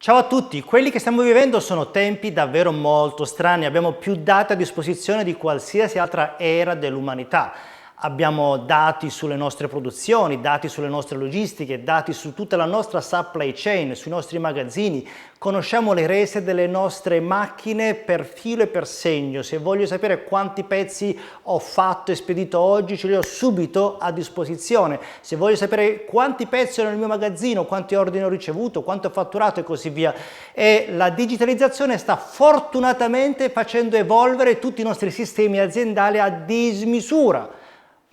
Ciao a tutti, quelli che stiamo vivendo sono tempi davvero molto strani, abbiamo più dati a disposizione di qualsiasi altra era dell'umanità. Abbiamo dati sulle nostre produzioni, dati sulle nostre logistiche, dati su tutta la nostra supply chain, sui nostri magazzini. Conosciamo le rese delle nostre macchine per filo e per segno. Se voglio sapere quanti pezzi ho fatto e spedito oggi, ce li ho subito a disposizione. Se voglio sapere quanti pezzi ho nel mio magazzino, quanti ordini ho ricevuto, quanto ho fatturato e così via. E la digitalizzazione sta fortunatamente facendo evolvere tutti i nostri sistemi aziendali a dismisura.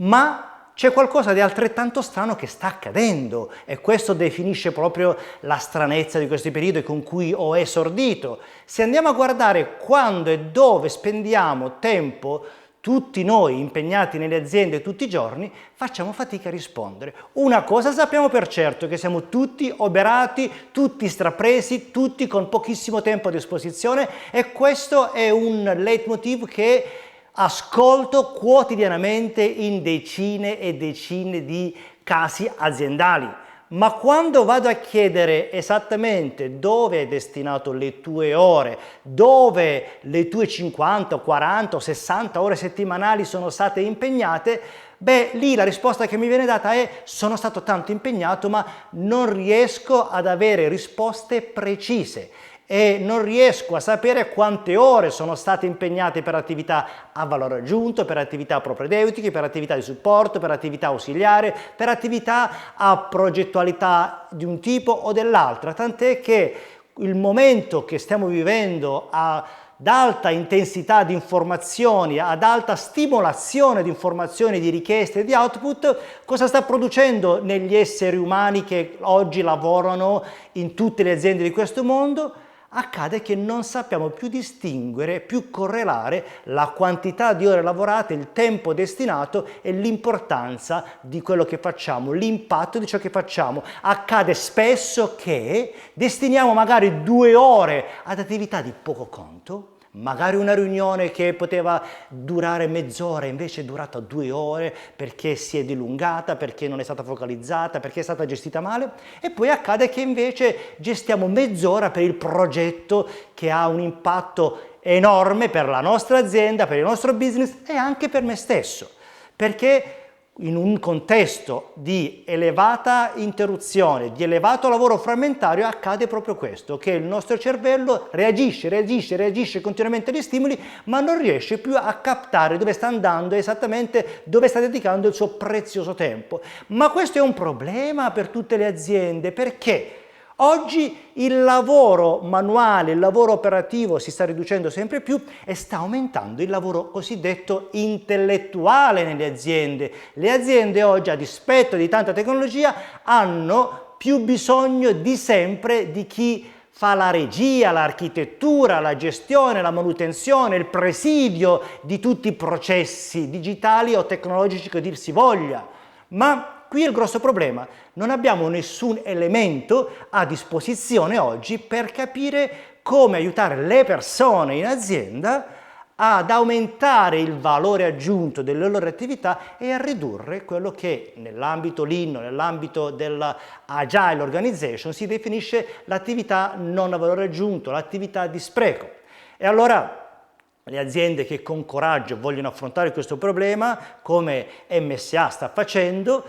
Ma c'è qualcosa di altrettanto strano che sta accadendo e questo definisce proprio la stranezza di questi periodi con cui ho esordito. Se andiamo a guardare quando e dove spendiamo tempo, tutti noi impegnati nelle aziende tutti i giorni, facciamo fatica a rispondere. Una cosa sappiamo per certo, che siamo tutti oberati, tutti strapresi, tutti con pochissimo tempo a disposizione e questo è un leitmotiv che ascolto quotidianamente in decine e decine di casi aziendali. Ma quando vado a chiedere esattamente dove hai destinato le tue ore, dove le tue 50, 40 o 60 ore settimanali sono state impegnate, beh, lì la risposta che mi viene data è: sono stato tanto impegnato, ma non riesco ad avere risposte precise. E non riesco a sapere quante ore sono state impegnate per attività a valore aggiunto, per attività propedeutiche, per attività di supporto, per attività ausiliare, per attività a progettualità di un tipo o dell'altra, tant'è che il momento che stiamo vivendo ad alta intensità di informazioni, ad alta stimolazione di informazioni, di richieste e di output, cosa sta producendo negli esseri umani che oggi lavorano in tutte le aziende di questo mondo? Accade che non sappiamo più distinguere, più correlare la quantità di ore lavorate, il tempo destinato e l'importanza di quello che facciamo, l'impatto di ciò che facciamo. Accade spesso che destiniamo magari 2 ore ad attività di poco conto, magari una riunione che poteva durare mezz'ora invece è durata 2 ore perché si è dilungata, perché non è stata focalizzata, perché è stata gestita male, e poi accade che invece gestiamo mezz'ora per il progetto che ha un impatto enorme per la nostra azienda, per il nostro business e anche per me stesso, perché in un contesto di elevata interruzione, di elevato lavoro frammentario, accade proprio questo, che il nostro cervello reagisce continuamente agli stimoli, ma non riesce più a captare dove sta andando esattamente, dove sta dedicando il suo prezioso tempo. Ma questo è un problema per tutte le aziende, perché oggi il lavoro manuale, il lavoro operativo si sta riducendo sempre più e sta aumentando il lavoro cosiddetto intellettuale nelle aziende. Le aziende oggi, a dispetto di tanta tecnologia, hanno più bisogno di sempre di chi fa la regia, l'architettura, la gestione, la manutenzione, il presidio di tutti i processi digitali o tecnologici che dir si voglia. Ma qui è il grosso problema, non abbiamo nessun elemento a disposizione oggi per capire come aiutare le persone in azienda ad aumentare il valore aggiunto delle loro attività e a ridurre quello che nell'ambito Lean, nell'ambito della Agile Organization si definisce l'attività non a valore aggiunto, l'attività di spreco. E allora le aziende che con coraggio vogliono affrontare questo problema, come MSA sta facendo,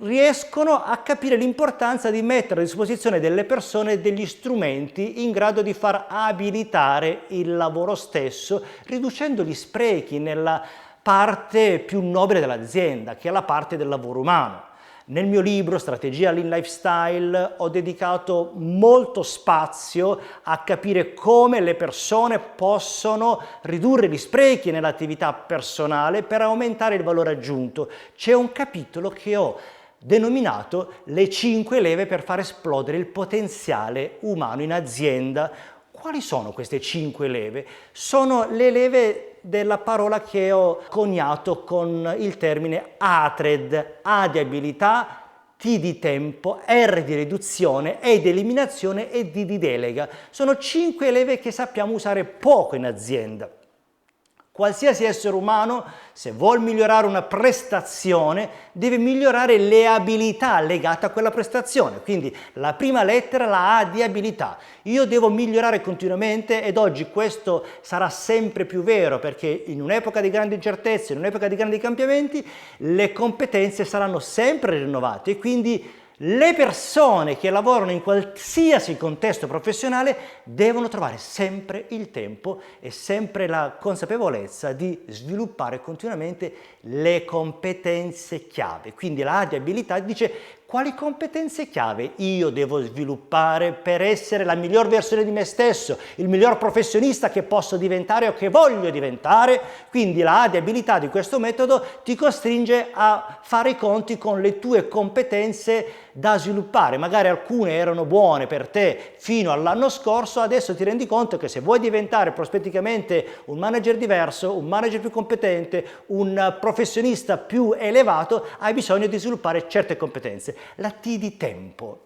riescono a capire l'importanza di mettere a disposizione delle persone degli strumenti in grado di far abilitare il lavoro stesso, riducendo gli sprechi nella parte più nobile dell'azienda, che è la parte del lavoro umano. Nel mio libro Strategia Lean Lifestyle ho dedicato molto spazio a capire come le persone possono ridurre gli sprechi nell'attività personale per aumentare il valore aggiunto. C'è un capitolo che ho denominato le 5 leve per far esplodere il potenziale umano in azienda. Quali sono queste 5 leve? Sono le leve della parola che ho coniato con il termine ATRED: A di abilità, T di tempo, R di riduzione, E di eliminazione e D di delega. Sono 5 leve che sappiamo usare poco in azienda. Qualsiasi essere umano, se vuol migliorare una prestazione, deve migliorare le abilità legate a quella prestazione. Quindi la prima lettera, la A di abilità. Io devo migliorare continuamente ed oggi questo sarà sempre più vero perché in un'epoca di grandi incertezze, in un'epoca di grandi cambiamenti, le competenze saranno sempre rinnovate e quindi le persone che lavorano in qualsiasi contesto professionale devono trovare sempre il tempo e sempre la consapevolezza di sviluppare continuamente le competenze chiave. Quindi la A di abilità dice quali competenze chiave io devo sviluppare per essere la miglior versione di me stesso, il miglior professionista che posso diventare o che voglio diventare. Quindi la A di abilità di questo metodo ti costringe a fare i conti con le tue competenze da sviluppare. Magari alcune erano buone per te fino all'anno scorso, adesso ti rendi conto che se vuoi diventare prospetticamente un manager diverso, un manager più competente, un professionista più elevato, hai bisogno di sviluppare certe competenze. La T di tempo.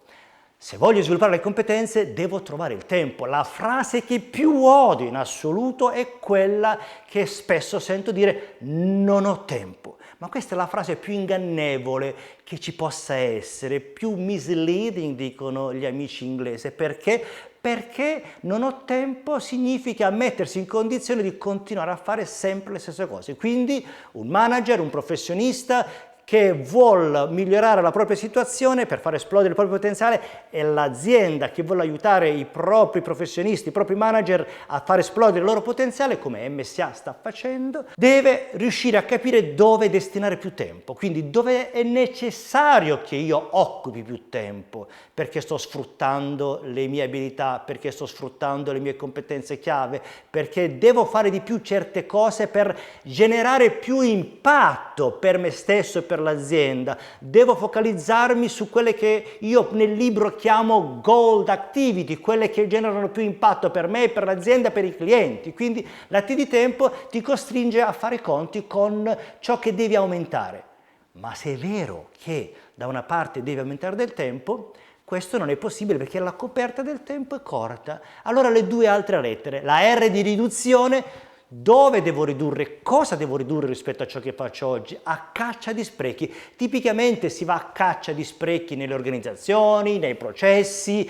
Se voglio sviluppare le competenze, devo trovare il tempo. La frase che più odio in assoluto è quella che spesso sento dire non ho tempo. Ma questa è la frase più ingannevole che ci possa essere, più misleading, dicono gli amici inglesi. Perché? Perché non ho tempo significa mettersi in condizione di continuare a fare sempre le stesse cose. Quindi un manager, un professionista che vuol migliorare la propria situazione per far esplodere il proprio potenziale e l'azienda che vuole aiutare i propri professionisti, i propri manager a far esplodere il loro potenziale, come MSA sta facendo, deve riuscire a capire dove destinare più tempo, quindi dove è necessario che io occupi più tempo, perché sto sfruttando le mie abilità, perché sto sfruttando le mie competenze chiave, perché devo fare di più certe cose per generare più impatto per me stesso e per l'azienda. Devo focalizzarmi su quelle che io nel libro chiamo gold activity, quelle che generano più impatto per me, per l'azienda, per i clienti. Quindi la T di tempo ti costringe a fare i conti con ciò che devi aumentare. Ma se è vero che da una parte devi aumentare del tempo, questo non è possibile perché la coperta del tempo è corta. Allora le due altre lettere, la R di riduzione. Dove devo ridurre? Cosa devo ridurre rispetto a ciò che faccio oggi? A caccia di sprechi. Tipicamente si va a caccia di sprechi nelle organizzazioni, nei processi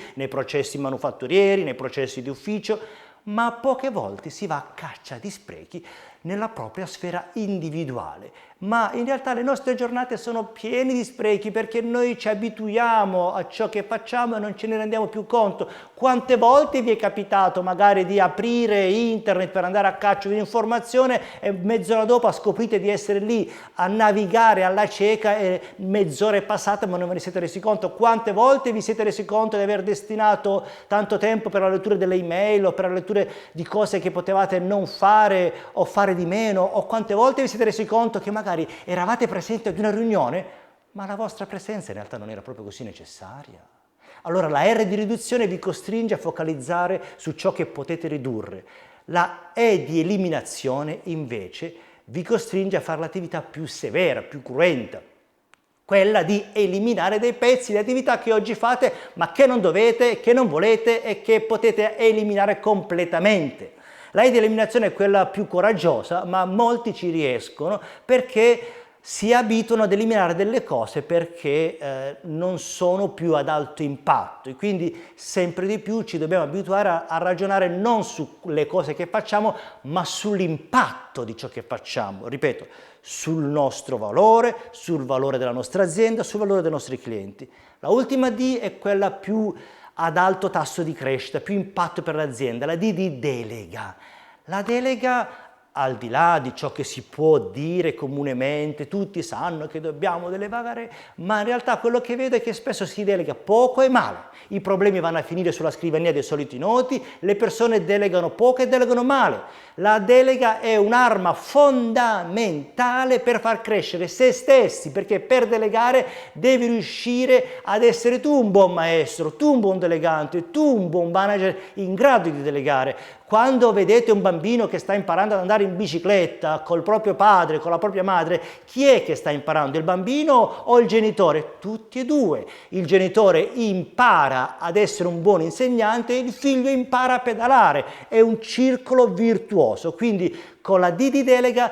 manufatturieri, nei processi di ufficio, ma poche volte si va a caccia di sprechi nella propria sfera individuale. Ma in realtà le nostre giornate sono piene di sprechi perché noi ci abituiamo a ciò che facciamo e non ce ne rendiamo più conto. Quante volte vi è capitato magari di aprire internet per andare a caccia di informazione e mezz'ora dopo scoprite di essere lì a navigare alla cieca e mezz'ora è passata ma non ve ne siete resi conto? Quante volte vi siete resi conto di aver destinato tanto tempo per la lettura delle email o per la lettura di cose che potevate non fare o fare di meno? O quante volte vi siete resi conto che magari eravate presenti ad una riunione ma la vostra presenza in realtà non era proprio così necessaria? Allora la R di riduzione vi costringe a focalizzare su ciò che potete ridurre. La E di eliminazione invece vi costringe a fare l'attività più severa, più cruenta, quella di eliminare dei pezzi di attività che oggi fate ma che non dovete, che non volete e che potete eliminare completamente. La E di eliminazione è quella più coraggiosa, ma molti ci riescono perché si abituano ad eliminare delle cose perché non sono più ad alto impatto e quindi sempre di più ci dobbiamo abituare a ragionare non sulle cose che facciamo ma sull'impatto di ciò che facciamo, ripeto, sul nostro valore, sul valore della nostra azienda, sul valore dei nostri clienti. La ultima D è quella più ad alto tasso di crescita, più impatto per l'azienda, la D di delega. La delega, al di là di ciò che si può dire comunemente, tutti sanno che dobbiamo delegare, ma in realtà quello che vedo è che spesso si delega poco e male. I problemi vanno a finire sulla scrivania dei soliti noti, le persone delegano poco e delegano male. La delega è un'arma fondamentale per far crescere se stessi, perché per delegare devi riuscire ad essere tu un buon maestro, tu un buon delegante, tu un buon manager in grado di delegare. Quando vedete un bambino che sta imparando ad andare in bicicletta col proprio padre, con la propria madre, chi è che sta imparando? Il bambino o il genitore? Tutti e due. Il genitore impara ad essere un buon insegnante e il figlio impara a pedalare. È un circolo virtuoso. Quindi con la D di delega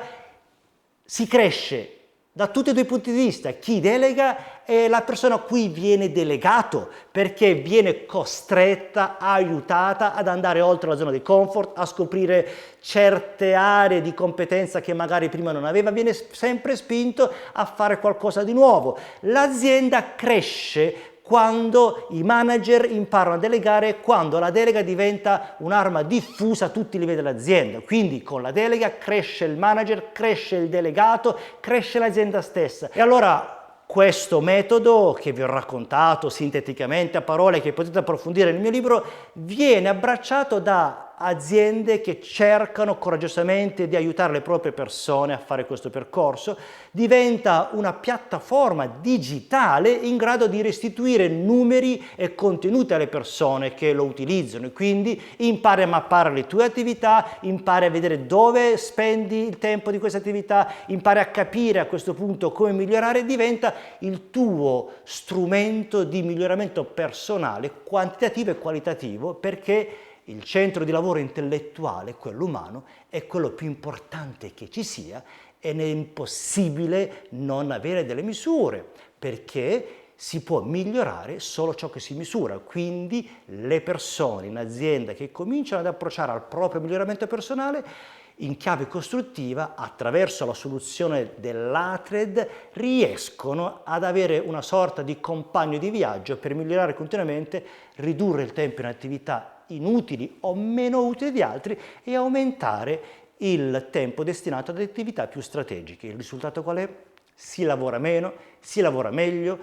si cresce da tutti e due i punti di vista. Chi delega è la persona a cui viene delegato, perché viene costretta, aiutata ad andare oltre la zona di comfort, a scoprire certe aree di competenza che magari prima non aveva, viene sempre spinto a fare qualcosa di nuovo. L'azienda cresce quando i manager imparano a delegare, quando la delega diventa un'arma diffusa a tutti i livelli dell'azienda. Quindi con la delega cresce il manager, cresce il delegato, cresce l'azienda stessa. E allora questo metodo che vi ho raccontato sinteticamente a parole, che potete approfondire nel mio libro, viene abbracciato da aziende che cercano coraggiosamente di aiutare le proprie persone a fare questo percorso, diventa una piattaforma digitale in grado di restituire numeri e contenuti alle persone che lo utilizzano, e quindi impari a mappare le tue attività, impari a vedere dove spendi il tempo di queste attività, impari a capire a questo punto come migliorare, diventa il tuo strumento di miglioramento personale, quantitativo e qualitativo, perché il centro di lavoro intellettuale, quello umano, è quello più importante che ci sia ed è impossibile non avere delle misure, perché si può migliorare solo ciò che si misura. Quindi le persone in azienda che cominciano ad approcciare al proprio miglioramento personale in chiave costruttiva, attraverso la soluzione dell'ATRED, riescono ad avere una sorta di compagno di viaggio per migliorare continuamente, ridurre il tempo in attività inutili o meno utili di altri e aumentare il tempo destinato ad attività più strategiche. Il risultato qual è? Si lavora meno, si lavora meglio,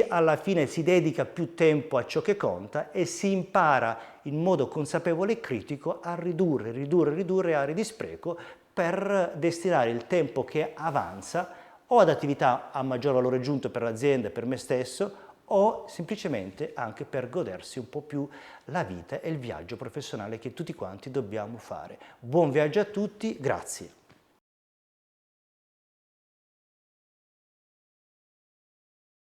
alla fine si dedica più tempo a ciò che conta e si impara in modo consapevole e critico a ridurre aree di spreco per destinare il tempo che avanza o ad attività a maggior valore aggiunto per l'azienda e per me stesso, o semplicemente anche per godersi un po' più la vita e il viaggio professionale che tutti quanti dobbiamo fare. Buon viaggio a tutti, grazie.